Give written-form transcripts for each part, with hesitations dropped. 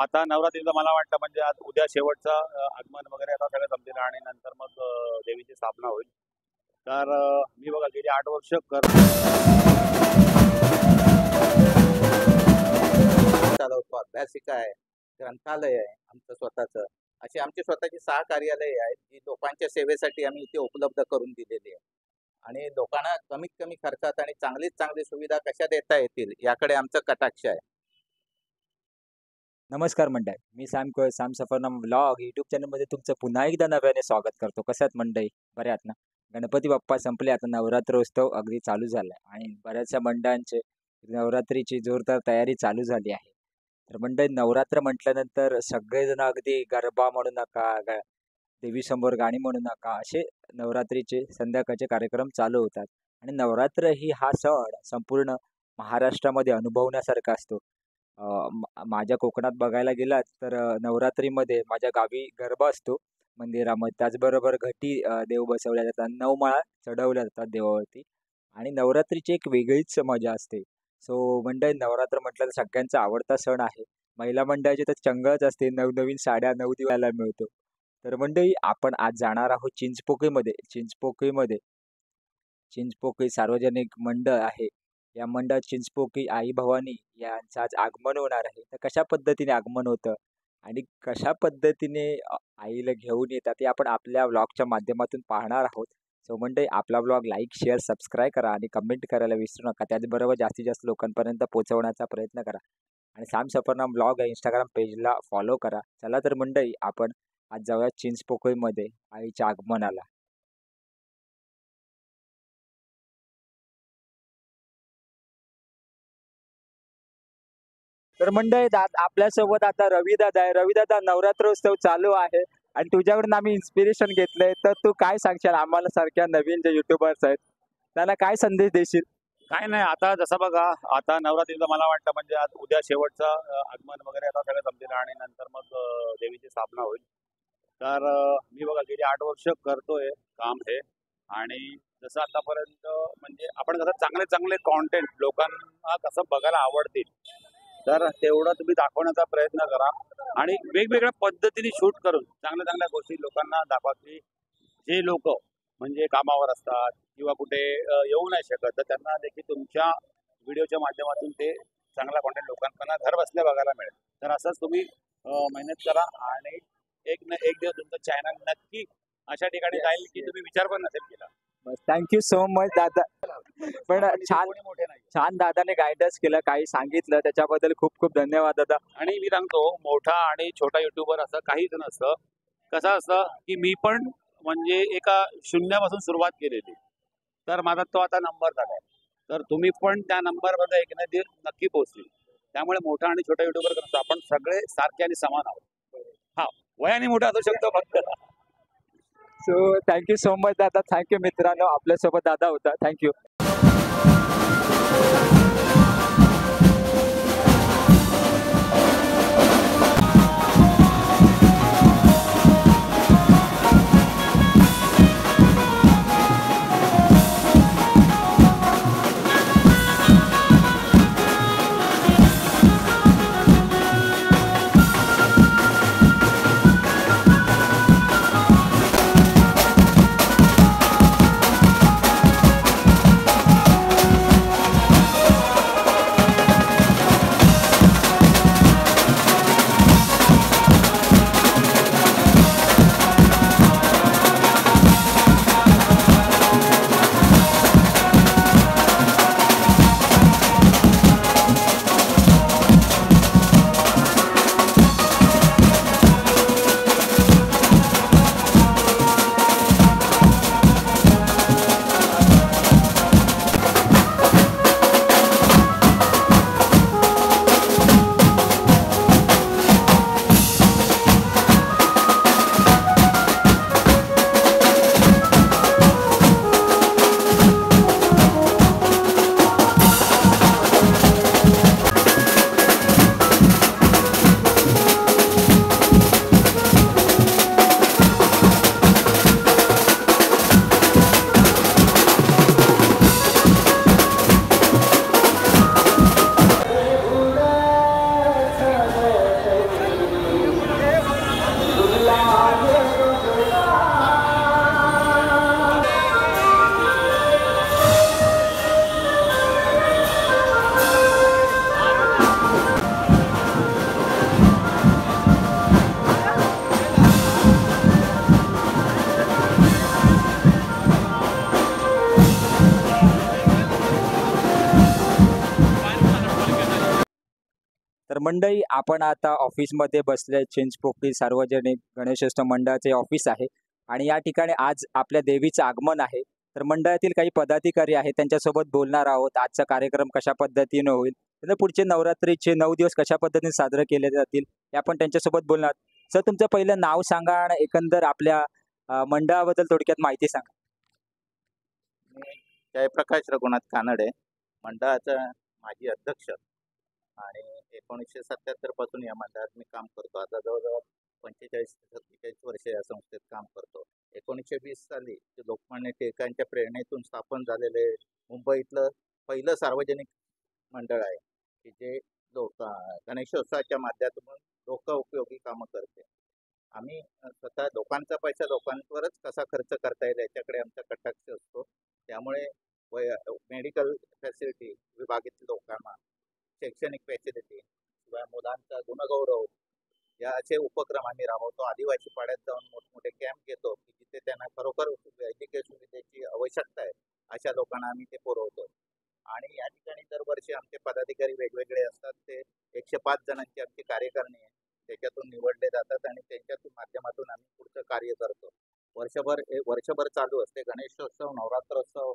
आता नवरात्रीचं मला वाटतं म्हणजे आज उद्या शेवटचं आगमन वगैरे आता सगळं संपलेलं आणि नंतर मग देवीची स्थापना होईल. तर मी बघा गेली 8 वर्ष चालवतो. अभ्यासिका आहे, ग्रंथालय आहे आमचं स्वतःचं. अशी आमची स्वतःची 6 कार्यालये आहेत जी लोकांच्या सेवेसाठी आम्ही इथे उपलब्ध करून दिलेली आहे. आणि लोकांना कमीत कमी खर्चात आणि चांगलीत चांगली सुविधा कशा देता येतील याकडे आमचं कटाक्ष आहे. नमस्कार मंडळी, मी सॅम सफरनाम व्लॉग यूट्यूब चॅनलमध्ये तुमचं पुन्हा एकदा नव्याने स्वागत करतो. कसं आहेत मंडळी, बरे आहात ना? गणपती बाप्पा संपले, आता नवरात्रोत्सव अगदी चालू झाला आहे आणि बऱ्याचशा मंडळांचे नवरात्रीची जोरदार तयारी चालू झाली आहे. तर मंडळी, नवरात्र म्हटल्यानंतर सगळेजण अगदी गरबा म्हणू नका, देवीसमोर गाणी म्हणू नका, असे नवरात्रीचे संध्याकाळचे कार्यक्रम चालू होतात. आणि नवरात्र ही हा सण संपूर्ण महाराष्ट्रामध्ये अनुभवण्यासारखा असतो. माझ्या कोकणात बघायला गेलात तर नवरात्रीमध्ये माझ्या गावी गरबा असतो मंदिरामध्ये. त्याचबरोबर घटी देव बसवल्या जातात, 9 माळा चढवल्या जातात देवावरती आणि नवरात्रीची एक वेगळीच मजा असते. सो मंडळी, नवरात्र म्हटलं तर सगळ्यांचा आवडता सण आहे. महिला मंडळाची तर चंगळच असते, नवनवीन साड्या 9 दिवायला मिळतो. तर मंडळी, आपण आज जाणार आहोत चिंचपोकळी सार्वजनिक मंडळ आहे. या मंडळात चिंचपोकळी आई भवानी यांचं आज आगमन होणार आहे. तर कशा पद्धतीने आगमन होतं आणि कशा पद्धतीने आईला घेऊन येतात ते आपण आपल्या व्लॉगच्या माध्यमातून पाहणार आहोत. सो मंडळी, आपला व्लॉग लाईक, शेअर, सबस्क्राईब करा आणि कमेंट करायला विसरू नका. त्याचबरोबर जास्तीत जास्त लोकांपर्यंत पोहोचवण्याचा प्रयत्न करा आणि सॅम सफरनाम व्लॉग या इंस्टाग्राम पेजला फॉलो करा. चला तर मंडळी, आपण आज जाऊया चिंचपोकळीमध्ये आईच्या आगमनाला. तर मंडळी, आपल्यासोबत आता रवी दादा आहे. रवी दादा, नवरात्रोत्सव चालू आहे आणि तुझ्याकडून आम्ही इन्स्पिरेशन घेतलंय, तर तू काय सांगशील आम्हाला सारख्या नवीन जे युट्यूबर्स आहेत त्यांना काय संदेश देशील? काय नाही, आता जसं बघा आता नवरात्रीचं मला वाटतं म्हणजे आज उद्या शेवटचं आगमन वगैरे आता सगळं संपलेलं आणि नंतर मग देवीची स्थापना होईल. तर मी बघा गेली 8 वर्ष करतोय काम हे. आणि जसं आतापर्यंत म्हणजे आपण कसं चांगले चांगले कॉन्टेंट लोकांना कसं बघायला आवडतील तर तेवढं तुम्ही दाखवण्याचा प्रयत्न करा आणि वेगवेगळ्या पद्धतीने शूट करून चांगल्या चांगल्या गोष्टी लोकांना दाखवा, की जे लोक म्हणजे कामावर असतात किंवा कुठे येऊ नाही शकत तर त्यांना देखील तुमच्या व्हिडिओच्या माध्यमातून ते चांगला कॉन्टेंट लोकांना घर बसल्या बघायला मिळेल. तर असंच तुम्ही मेहनत करा आणि एक ना एक दिवस तुमचं चॅनल नक्की अशा ठिकाणी जाईल की तुम्ही विचार पण नसेल केला. थँक्यू सो मच दादा. पण छान मोठे नाही छान दादाने गायडन्स केलं, काही सांगितलं, त्याच्याबद्दल खूप खूप धन्यवाद दादा. आणि मी सांगतो मोठा आणि छोटा युट्यूबर असं काहीच नसतं. कसं असतं की मी पण म्हणजे एका शून्यापासून सुरुवात केलेली, तर माझा तो आता नंबर झालाय. तर तुम्ही पण त्या नंबरमध्ये एक ना दिवस नक्की पोहोचतील. त्यामुळे मोठा आणि छोटा युट्यूबर नसतो, आपण सगळे सारखे आणि समान आहोत. हा, वयाने मोठा असू शकतो फक्त. सो थँक्यू सो मच दादा. थँक्यू मित्रांनो, आपल्यासोबत दादा होता. थँक्यू. मंडळी आपण आता ऑफिसमध्ये बसले. चिंचपोकळी सार्वजनिक गणेशोत्सव मंडळाचे ऑफिस आहे आणि या ठिकाणी आज आपल्या देवीचं आगमन आहे. तर मंडळातील काही पदाधिकारी आहेत त्यांच्यासोबत बोलणार आहोत. आजचा कार्यक्रम कशा पद्धतीने होईल, तर पुढचे नवरात्रीचे 9 दिवस कशा पद्धतीने साजरे केले जातील हे आपण त्यांच्यासोबत बोलणार आहोत. सर, तुमचं पहिलं नाव सांगा आणि एकंदर आपल्या मंडळाबद्दल थोडक्यात माहिती सांगा. मी जयप्रकाश रघुनाथ कानडे, मंडळाचा माजी अध्यक्ष आणि 1977 पासून या मंडळात मी काम करतो. आता जवळजवळ 45-47 वर्ष या संस्थेत काम करतो. 1920 साली लोकमान्य टिळकांच्या प्रेरणेतून स्थापन झालेले मुंबईतलं पहिलं सार्वजनिक मंडळ आहे की जे गणेशोत्सवाच्या माध्यमातून लोक उपयोगी कामं करते. आम्ही स्वतः लोकांचा पैसा लोकांवरच कसा खर्च करता येईल याच्याकडे आमचा कटाक्ष असतो. त्यामुळे मेडिकल फॅसिलिटी विभागातील लोकांना, शैक्षणिक फॅसिलिटी किंवा मुलांचा गुणगौरव या असे उपक्रम आम्ही राबवतो. आदिवासी पाड्यात जाऊन मोठमोठे कॅम्प घेतो की जिथे त्यांना खरोखर वैद्यकीय सुविधेची आवश्यकता आहे अशा लोकांना आम्ही ते पुरवतो. आणि या ठिकाणी दरवर्षी आमचे पदाधिकारी वेगवेगळे असतात. ते 105 जणांची आमची कार्यकारिणी आहे, त्याच्यातून निवडले जातात आणि त्यांच्यातून माध्यमातून आम्ही पुढचं कार्य करतो. वर्षभर चालू असते. गणेशोत्सव, नवरात्रोत्सव,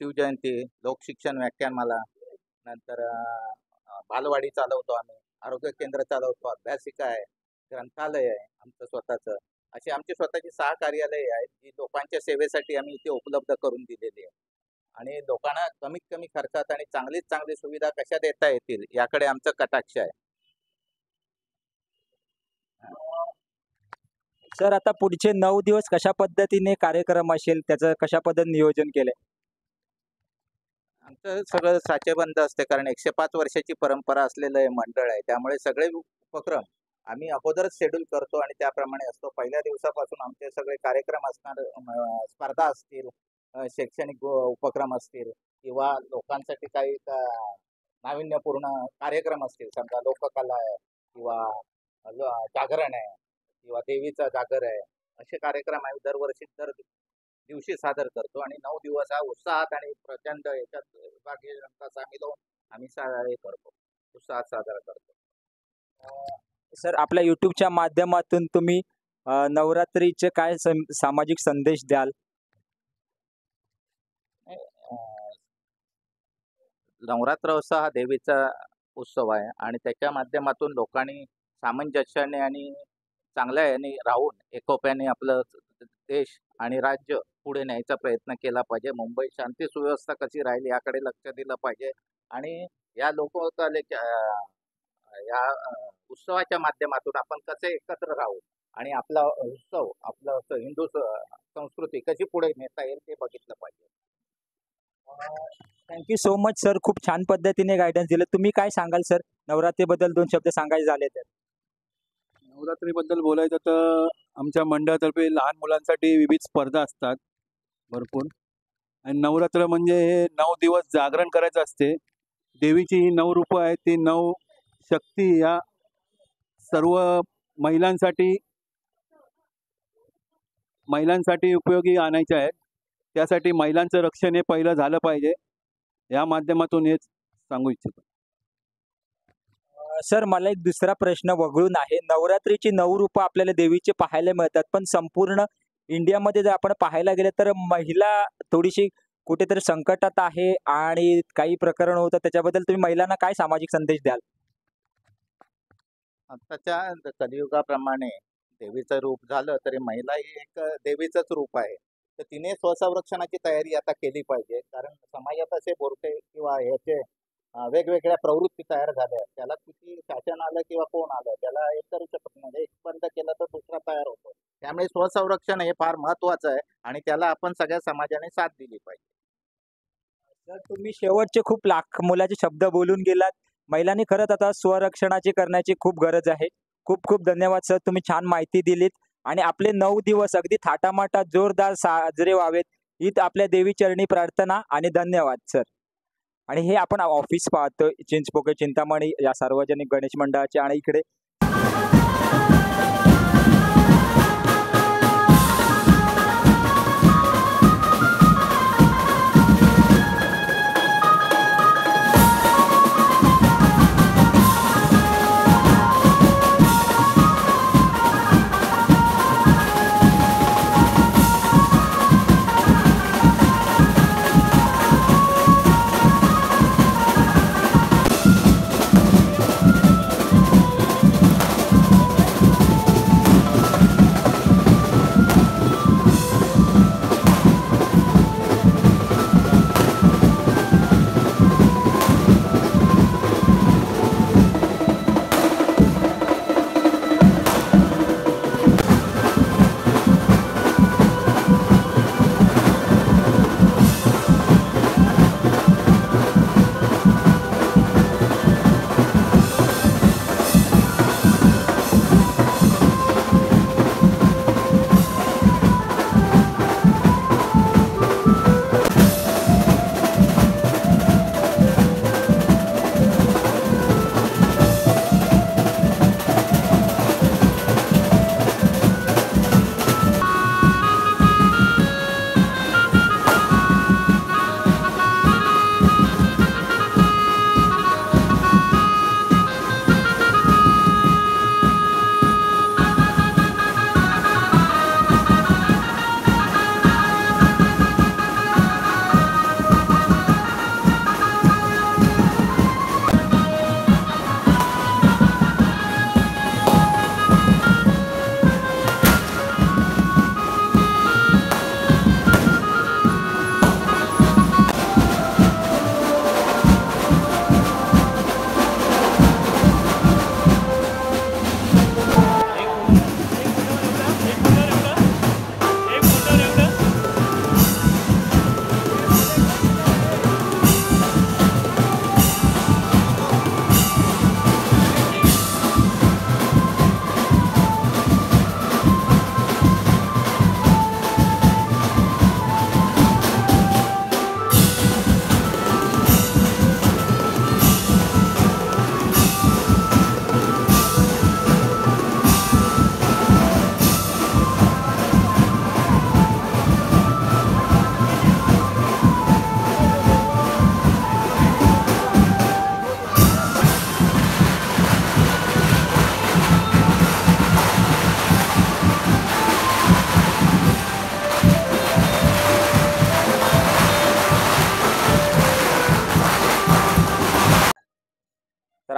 शिवजयंती, लोकशिक्षण व्याख्यानमाला, नंतर बालवाडी चालवतो आम्ही, आरोग्य केंद्र चालवतो, अभ्यासिका आहे, ग्रंथालय आहे आमचं स्वतःचं. अशी आमची स्वतःची 6 कार्यालये आहेत जी लोकांच्या सेवेसाठी आम्ही इथे उपलब्ध करून दिलेली आहे. आणि लोकांना कमीत कमी खर्चात आणि चांगलीत चांगली सुविधा कशा देता येतील याकडे आमचं कटाक्ष आहे. सर, आता पुढचे 9 दिवस कशा पद्धतीने कार्यक्रम असेल, त्याचं कशा पद्धतीने नियोजन केलंय? आमचं सगळं साचेबंद असते कारण 105 वर्षाची परंपरा असलेलं हे मंडळ आहे. त्यामुळे सगळे उपक्रम आम्ही अगोदरच शेड्यूल करतो आणि त्याप्रमाणे असतो. पहिल्या दिवसापासून आमचे सगळे कार्यक्रम असणार, स्पर्धा असतील, शैक्षणिक उपक्रम असतील किंवा लोकांसाठी काही नाविन्यपूर्ण कार्यक्रम असतील, समजा लोककला आहे किंवा जागरण आहे किंवा देवीचा जागर आहे, असे कार्यक्रम आम्ही दरवर्षी दर दिवशी सादर करतो. आणि 9 दिवस हा उत्साहात आणि प्रचंड याच्यात विभागीय जनता सामील होऊन आम्ही हे करतो, उत्साहात साजरा करतो. सर, आपल्या युट्यूबच्या माध्यमातून तुम्ही नवरात्रीचे काय सामाजिक संदेश द्याल? नवरात्रोत्सव हा देवीचा उत्सव आहे आणि त्याच्या माध्यमातून लोकांनी सामंजस्याने आणि चांगल्या याने राहून एकोप्याने आपलं देश आणि राज्य पुढे न्यायचा प्रयत्न केला पाहिजे. मुंबई शांती सुव्यवस्था कशी राहील याकडे लक्ष दिलं पाहिजे. आणि या या उत्सवाच्या माध्यमातून आपण कसे एकत्र राहू आणि आपला उत्सव, आपलं हिंदू संस्कृती कशी पुढे नेता येईल ते बघितलं पाहिजे. थँक्यू सो मच सर, खूप छान पद्धतीने गायडन्स दिलं. तुम्ही काय सांगाल सर, नवरात्रीबद्दल 2 शब्द सांगायचे झाले तर? नवरात्रीबद्दल बोलायचं तर आमच्या मंडळातर्फे लहान मुलांसाठी विविध स्पर्धा असतात भरपूर. आणि नवरात्र म्हणजे हे 9 दिवस जागरण करायचं असते. देवीची ही 9 रूपं आहेत, ती 9 शक्ती या सर्व महिलांसाठी उपयोगी आणायच्या आहेत. त्यासाठी महिलांचं रक्षण हे पहिलं झालं पाहिजे. या माध्यमातून हेच सांगू इच्छितो. सर, मला एक दुसरा प्रश्न वगळून आहे. नवरात्रीची 9 रूपं आपल्याला देवीचे पाहायला मिळतात, पण संपूर्ण इंडियामध्ये जर आपण पाहायला गेले तर महिला थोडीशी कुठेतरी संकटात आहे आणि काही प्रकरण होतं. त्याच्याबद्दल तुम्ही महिलांना काय सामाजिक संदेश द्याल? आताच्या कलियुगाप्रमाणे देवीचं रूप झालं तरी महिला ही एक देवीचंच रूप आहे. तर तिने स्वसंरक्षणाची तयारी आता केली पाहिजे. कारण समाजात असे बोरटे किंवा ह्याचे वेगवेगळ्या प्रवृत्ती तयार झाल्या. त्याला किती शासन आलं किंवा कोण आलं त्याला एक करू शकत नाही. एक बंद केलं तर दुसरा तयार होतो. त्यामुळे स्वसंरक्षण हे फार महत्वाचं आहे आणि त्याला आपण सगळ्या समाजाने साथ दिली पाहिजे. सर, तुम्ही शेवटचे खूप लाख मोलाचे शब्द बोलून गेलात. महिलांनी खरंच आता स्वरक्षणाची करण्याची खूप गरज आहे. खूप खूप धन्यवाद सर, तुम्ही छान माहिती दिलीत आणि आपले 9 दिवस अगदी थाटामाटात जोरदार साजरे व्हावेत हीच आपल्या देवी चरणी प्रार्थना आणि धन्यवाद सर. आणि हे आपण ऑफिस पाहतो चिंचपोकळी चिंतामणी या सार्वजनिक गणेश मंडळाचे. आणि इकडे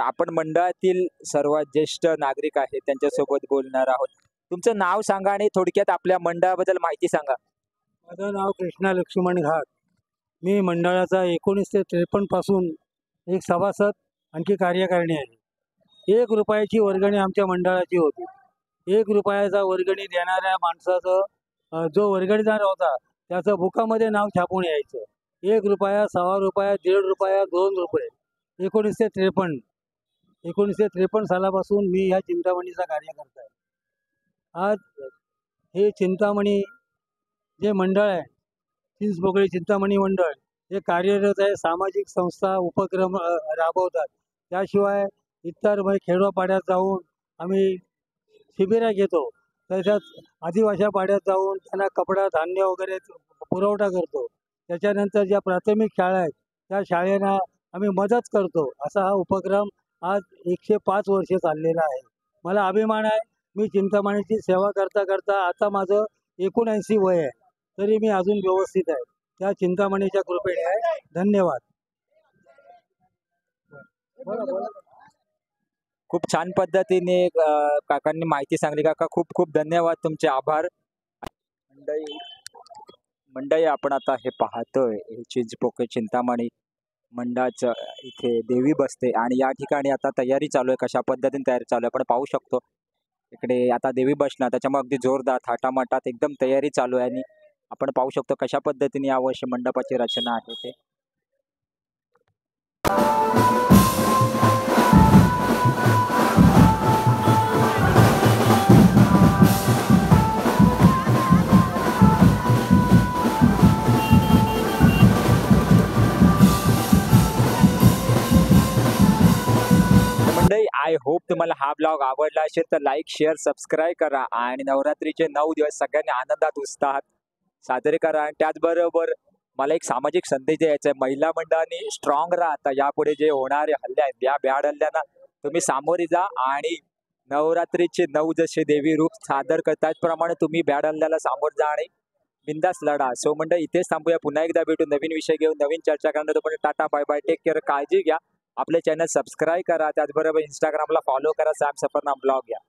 आपण मंडळातील सर्वात ज्येष्ठ नागरिक आहेत त्यांच्यासोबत बोलणार आहोत. तुमचं नाव सांगा आणि थोडक्यात आपल्या मंडळाबद्दल माहिती सांगा. माझं नाव कृष्णा लक्ष्मण घाट. मी मंडळाचा 1953 पासून एक सभासद आणखी कार्यकारिणी आहे. 1 रुपयाची वर्गणी आमच्या मंडळाची होती. 1 रुपयाचा वर्गणी देणाऱ्या माणसाचं जो वर्गणीदार होता त्याचं बुकामध्ये नाव छापून यायचं. 1 रुपया, सव्वा रुपया, 1.5 रुपया, 2 रुपये. 1953 सालापासून मी ह्या चिंतामणीचा कार्यकर्ता आहे. आज हे चिंतामणी जे मंडळ आहे, चिंचपोकळी चिंतामणी मंडळ, हे कार्यरत आहे. सामाजिक संस्था उपक्रम राबवतात. त्याशिवाय इतर खेडोपाड्यात जाऊन आम्ही शिबिरा घेतो. तशाच आदिवासी पाड्यात जाऊन त्यांना कपडा, धान्य वगैरे पुरवठा करतो. त्याच्यानंतर ज्या प्राथमिक शाळा आहेत त्या शाळेला आम्ही मदत करतो. असा हा उपक्रम आज 105 वर्षे चाललेला आहे. मला अभिमान आहे. मी चिंतामणीची सेवा करता करता आता माझं 79 वय आहे, तरी मी अजून व्यवस्थित आहे. त्या चिंतामणीच्या कृपेने आहे. धन्यवाद. खूप छान पद्धतीने काकांनी माहिती सांगली. काका खूप खूप धन्यवाद, तुमचे आभार. मंडळी आपण आता हे पाहतोय, हे चिंचपोकळी चिंतामणी मंडळाचं इथे देवी बसते आणि या ठिकाणी आता तयारी चालू आहे. कशा पद्धतीने तयारी चालू आहे आपण पाहू शकतो. इकडे आता देवी बसणार, त्याच्यामुळे अगदी जोरदार थाटामाटात एकदम तयारी चालू आहे आणि आपण पाहू शकतो कशा पद्धतीने यावर्षी मंडपाची रचना आहे ते. मंडळी, आय होप तुम्हाला हा ब्लॉग आवडला असेल तर लाईक, शेअर, सबस्क्राईब करा आणि नवरात्रीचे 9 दिवस सगळ्यांनी आनंदात उत्साहात साजरे करा. आणि त्याचबरोबर मला एक सामाजिक संदेश द्यायचा आहे. महिला मंडळाने स्ट्रॉंग राहता. यापुढे जे होणारे हल्ले आहेत या भ्याड हल्ल्यांना तुम्ही सामोरे जा आणि नवरात्रीचे 9 जसे देवी रूप सादर करतात त्याचप्रमाणे तुम्ही भ्याड हल्ल्याला सामोर जा आणि बिंदास लढा. सो मंडळी, इथेच थांबूया. पुन्हा एकदा भेटू नवीन विषय घेऊन, नवीन चर्चा करणार. तोपर्यंत tata, bye bye, take care, काळजी घ्या. आपले चॅनल सबस्क्राईब करा. त्याचबरोबर इंस्टाग्रामला फॉलो करा, सॅम सफरनाम ब्लॉग घ्या.